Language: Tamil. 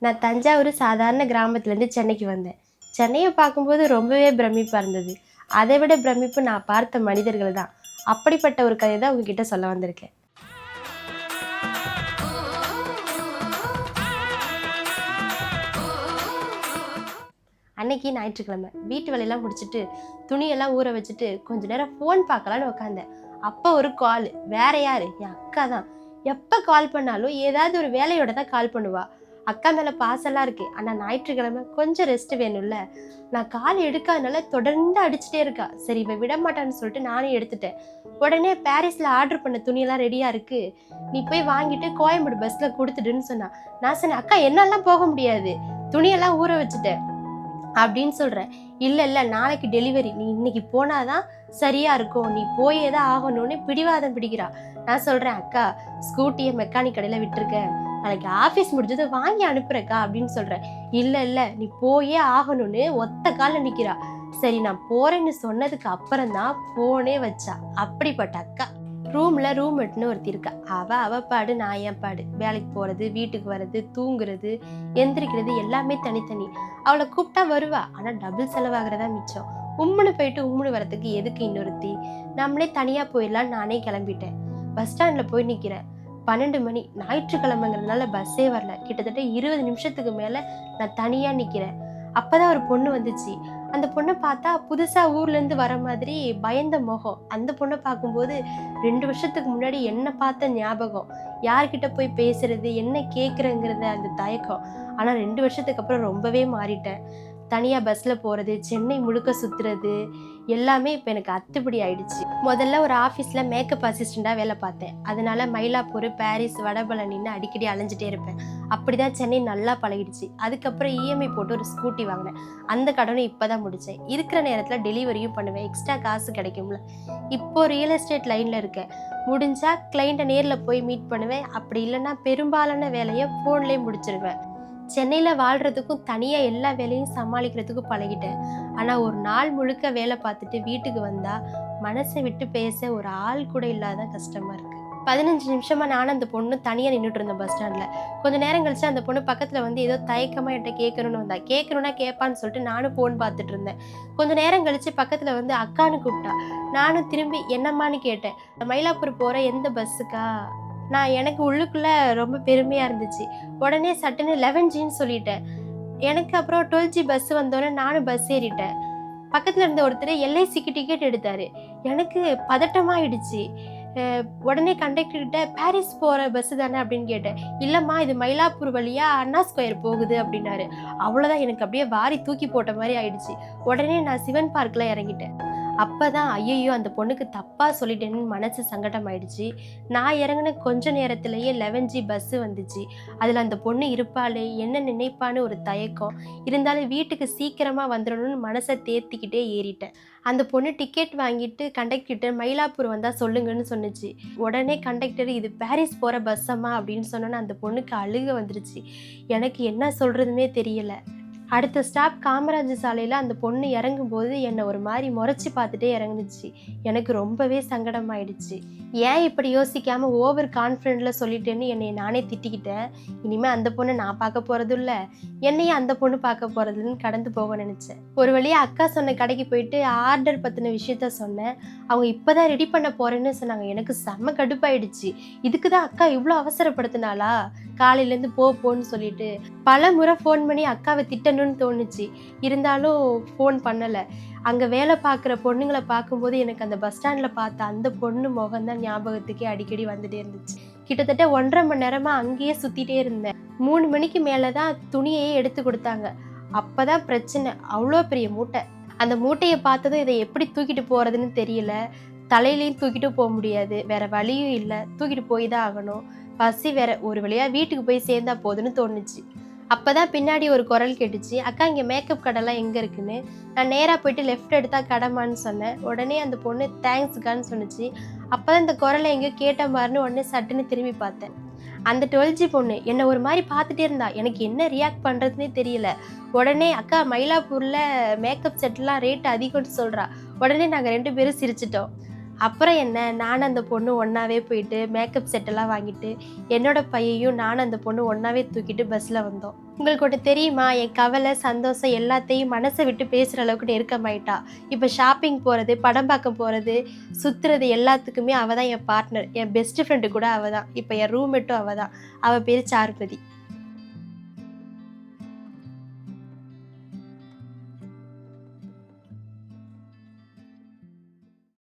நான் தஞ்சாவூர் சாதாரண கிராமத்துலேருந்து சென்னைக்கு வந்தேன். சென்னையை பார்க்கும்போது ரொம்பவே பிரமிப்பாக இருந்தது. அதை விட பிரமிப்பு நான் பார்த்த மனிதர்கள் தான். அப்படிப்பட்ட ஒரு கதை தான் உங்ககிட்ட சொல்ல வந்திருக்கேன். அன்னைக்கு ஞாயிற்றுக்கிழமை வீட்டு வேலையெல்லாம் முடிச்சுட்டு துணியெல்லாம் ஊற வச்சுட்டு கொஞ்ச நேரம் ஃபோன் பார்க்கலான்னு உட்காந்தேன். அப்போ ஒரு கால். வேற யாரு? என் அக்கா தான். எப்போ கால் பண்ணாலும் ஏதாவது ஒரு வேலையோட தான் கால் பண்ணுவா. அக்கா மேலே பாசெல்லாம் இருக்கு. ஆனால் ஞாயிற்றுக்கிழமை கொஞ்சம் ரெஸ்ட் வேணும்ல. நான் கால் எடுக்காதனால தொடர்ந்து அடிச்சுட்டே இருக்கா. சரி இவ விட மாட்டான்னு சொல்லிட்டு நானே எடுத்துட்டேன். உடனே பாரிஸில் ஆர்டர் பண்ண துணியெல்லாம் ரெடியாக இருக்கு, நீ போய் வாங்கிட்டு கோயம்பேடு பஸ்ஸில் கொடுத்துடுன்னு சொன்னா. நான் சொன்னேன், அக்கா என்னாலாம் போக முடியாது, துணியெல்லாம் ஊற வச்சுட்டேன் அப்படின்னு சொல்கிறேன். இல்லை நாளைக்கு டெலிவரி, நீ இன்னைக்கு போனாதான் சரியா இருக்கும், நீ போயே தான் ஆகணும்னு பிடிவாதம் பிடிக்கிறா. நான் சொல்கிறேன், அக்கா ஸ்கூட்டியை மெக்கானிக் கடையில் விட்டுருக்கேன், நாளைக்கு ஆஃபீஸ் முடிஞ்சது வாங்கி அனுப்புறக்கா அப்படின்னு சொல்கிறேன். இல்லை நீ போயே ஆகணும்னு ஒத்த காலில் நிற்கிறா. சரி நான் போகிறேன்னு சொன்னதுக்கு அப்புறம் தான் ஃபோனே வச்சா. அப்படிப்பட்ட அக்கா. ரூம்மேட்னு ஒருத்தி இருக்கா. அவ பாடு, நான் என் பாடு. வேலைக்கு போகிறது, வீட்டுக்கு வர்றது, தூங்குறது, எந்திரிக்கிறது எல்லாமே தனித்தனி. அவளை கூப்பிட்டா வருவா, ஆனால் டபுள் செலவாகிறதா மிச்சம். உம்முன்னு போயிட்டு உம்முன்னு வரத்துக்கு எதுக்கு இன்னொருத்தி? நம்மளே தனியாக போயிடலான்னு நானே கிளம்பிட்டேன். பஸ் ஸ்டாண்டில் போய் நிற்கிறேன். 12 மணி, ஞாயிற்றுக்கிழமைங்கிறதுனால பஸ்ஸே வரல. கிட்டத்தட்ட 20 நிமிஷத்துக்கு மேலே நான் தனியாக நிற்கிறேன். அப்போதான் ஒரு பொண்ணு வந்துச்சு. அந்த பொண்ணை பார்த்தா புதுசாக ஊர்லேருந்து வர மாதிரி பயந்த முகம். அந்த பொண்ணை பார்க்கும்போது 2 வருஷத்துக்கு முன்னாடி என்னை பார்த்த ஞாபகம். யார்கிட்ட போய் பேசுறது, என்ன கேட்குறேங்கிறத அந்த தயக்கம். ஆனால் 2 வருஷத்துக்கு அப்புறம் ரொம்பவே மாறிட்டேன். தனியாக பஸ்ஸில் போகிறது, சென்னை முழுக்க சுற்றுறது எல்லாமே இப்போ எனக்கு அத்துப்படி ஆயிடுச்சு. முதல்ல ஒரு ஆஃபீஸில் மேக்கப் அசிஸ்டண்ட்டாக வேலை பார்த்தேன். அதனால மயிலாப்பூர், பாரிஸ், வடபழனின்னு அடிக்கடி அலைஞ்சிட்டே இருப்பேன். அப்படி தான் சென்னை நல்லா பழகிடுச்சு. அதுக்கப்புறம் இஎம்ஐ போட்டு ஒரு ஸ்கூட்டி வாங்கினேன். அந்த கடனை இப்போ தான் முடித்தேன். இருக்கிற நேரத்தில் டெலிவரியும் பண்ணுவேன், எக்ஸ்ட்ரா காசு கிடைக்கும்ல. இப்போது ரியல் எஸ்டேட் லைனில் இருக்கேன். முடிஞ்சால் கிளைண்ட்டை நேரில் போய் மீட் பண்ணுவேன். அப்படி இல்லைன்னா பெரும்பாலான வேலையை ஃபோன்லேயே முடிச்சிருவேன். சென்னையில் வாழ்கிறதுக்கும் தனியாக எல்லா வேலையும் சமாளிக்கிறதுக்கும் பழகிட்டேன். ஆனால் ஒரு நாள் முழுக்க வேலை பார்த்துட்டு வீட்டுக்கு வந்தால் மனசை விட்டு பேச ஒரு ஆள் கூட இல்லாத கஷ்டமாக இருக்குது. 15 நிமிஷமாக நானும் அந்த பொண்ணு தனியாக நின்றுட்டு இருந்தேன் பஸ் ஸ்டாண்டில். கொஞ்சம் நேரம் கழிச்சு அந்த பொண்ணு பக்கத்தில் வந்து ஏதோ தயக்கமாக என்கிட்ட கேட்கணுன்னு வந்தா. கேட்கணுன்னா கேட்பான்னு சொல்லிட்டு நானும் ஃபோன் பார்த்துட்டு இருந்தேன். கொஞ்சம் நேரம் கழிச்சு பக்கத்தில் வந்து அக்கான்னு கூப்பிட்டா. நானும் திரும்பி என்னம்மான்னு கேட்டேன். மயிலாப்பூர் போகிற எந்த பஸ்ஸுக்கா? நான் எனக்கு உள்ளுக்குள்ளே ரொம்ப பெருமையாக இருந்துச்சு. உடனே சட்டுன்னு 11Gன்னு சொல்லிட்டேன். எனக்கு அப்புறம் 12G பஸ் வந்தோடனே நானும் பஸ் ஏறிட்டேன். பக்கத்தில் இருந்த ஒருத்தர் எல்ஐசிக்கு டிக்கெட் எடுத்தார். எனக்கு பதட்டமாகிடுச்சு. உடனே கண்டக்டர்கிட்ட பாரிஸ் போகிற பஸ்ஸு தானே அப்படின்னு கேட்டேன். இல்லைம்மா இது மயிலாப்பூர் வழியாக அண்ணா ஸ்கொயர் போகுது அப்படின்னாரு. அவ்வளோதான், எனக்கு அப்படியே வாரி தூக்கி போட்ட மாதிரி ஆயிடுச்சு. உடனே நான் சிவன் பார்க்கில் இறங்கிட்டேன். அப்போ தான் ஐயோ அந்த பொண்ணுக்கு தப்பாக சொல்லிட்டேன்னு மனசு சங்கடம் ஆயிடுச்சு. நான் இறங்கின கொஞ்ச நேரத்திலேயே 11G பஸ்ஸு வந்துச்சு. அதில் அந்த பொண்ணு இருப்பாளே, என்ன நினைப்பான்னு ஒரு தயக்கம் இருந்தாலும் வீட்டுக்கு சீக்கிரமாக வந்துடணும்னு மனசை தேர்த்திக்கிட்டே ஏறிட்டேன். அந்த பொண்ணு டிக்கெட் வாங்கிட்டு கண்டக்டர்கிட்ட மயிலாப்பூர் வந்தால் சொல்லுங்கன்னு சொன்னிச்சு. உடனே கண்டக்டர் இது பாரிஸ் போகிற பஸ்ஸம்மா அப்படின்னு சொன்னோன்னே அந்த பொண்ணுக்கு அழுக வந்துருச்சு. எனக்கு என்ன சொல்கிறதுனே தெரியலை. அடுத்த ஸ்டாப் காமராஜர் சாலையில் அந்த பொண்ணு இறங்கும்போது என்னை ஒரு மாதிரி முறைச்சி பார்த்துட்டே இறங்குனுச்சு. எனக்கு ரொம்பவே சங்கடமாயிடுச்சு. ஏன் இப்படி யோசிக்காமல் ஓவர் கான்ஃபிடென்ட்டில் சொல்லிட்டேன்னு என்னை நானே திட்டிக்கிட்டேன். இனிமேல் அந்த பொண்ணை நான் பார்க்க போகிறதும் இல்லை, என்னையும் அந்த பொண்ணு பார்க்க போகிறதுன்னு கடந்து போக நினச்சேன். ஒரு வழியாக அக்கா சொன்ன கடைக்கு போயிட்டு ஆர்டர் பற்றின விஷயத்த சொன்னேன். அவங்க இப்போ தான் ரெடி பண்ண போகிறேன்னு சொன்னாங்க. எனக்கு செம்ம கடுப்பாயிடுச்சு. இதுக்கு தான் அக்கா இவ்வளோ அவசரப்படுத்தினாளா? காலையிலேருந்து போன்னு சொல்லிட்டு பல முறை ஃபோன் பண்ணி அக்காவை திட்டணும்னு தோணுச்சு. இருந்தாலும் ஃபோன் பண்ணலை. அங்கே வேலை பார்க்குற பொண்ணுங்களை பார்க்கும்போது எனக்கு அந்த பஸ் ஸ்டாண்டில் பார்த்த அந்த பொண்ணு முகம்தான் ஞாபகத்துக்கே அடிக்கடி வந்துட்டே இருந்துச்சு. கிட்டத்தட்ட 1.5 மணி நேரமாக அங்கேயே சுற்றிட்டே இருந்தேன். 3 மணிக்கு மேலே தான் துணியையே எடுத்து கொடுத்தாங்க. அப்போ தான் பிரச்சனை. அவ்வளோ பெரிய மூட்டை. அந்த மூட்டையை பார்த்ததும் இதை எப்படி தூக்கிட்டு போகிறதுன்னு தெரியல. தலையிலையும் தூக்கிட்டு போக முடியாது, வேறு வழியும் இல்லை, தூக்கிட்டு போய் தான் ஆகணும். பசி வேற. ஒரு வழியாக வீட்டுக்கு போய் சேர்ந்தா போதுன்னு தோணுச்சு. அப்போ தான் பின்னாடி ஒரு குரல் கேட்டுச்சு, அக்கா இங்கே மேக்கப் கடைலாம் எங்கே இருக்குன்னு. நான் நேராக போயிட்டு லெஃப்ட் எடுத்தால் கடைமான்னு சொன்னேன். உடனே அந்த பொண்ணு தேங்க்ஸ்கான்னு சொன்னிச்சு. அப்போ தான் இந்த குரலை எங்கேயோ கேட்ட மாதிரின்னு உடனே சட்டுன்னு திரும்பி பார்த்தேன். அந்த 12G பொண்ணு என்னை ஒரு மாதிரி பார்த்துட்டே இருந்தா. எனக்கு என்ன ரியாக்ட் பண்ணுறதுனே தெரியல. உடனே அக்கா மயிலாப்பூரில் மேக்கப் செட்லாம் ரேட் அதிகம்னு சொல்கிறா. உடனே நாங்கள் 2 பேரும் சிரிச்சிட்டோம். அப்புறம் என்ன, நானும் அந்த பொண்ணு ஒன்றாவே போயிட்டு மேக்கப் செட்டெல்லாம் வாங்கிட்டு என்னோட பையையும் நானும் அந்த பொண்ணு ஒன்றாவே தூக்கிட்டு பஸ்ஸில் வந்தோம். உங்களுக்கு ஒன்று தெரியுமா, என் கவலை சந்தோஷம் எல்லாத்தையும் மனசை விட்டு பேசுகிற அளவுக்கு நெருக்கமாயிட்டா. இப்போ ஷாப்பிங் போகிறது, படம் பார்க்க போகிறது, சுற்றுறது எல்லாத்துக்குமே அவள் தான் என் பார்ட்னர். என் பெஸ்ட் ஃப்ரெண்டு கூட அவள் தான். இப்போ என் ரூம்மேட்டும் அவள் தான். அவள் பேர் சாருபதி.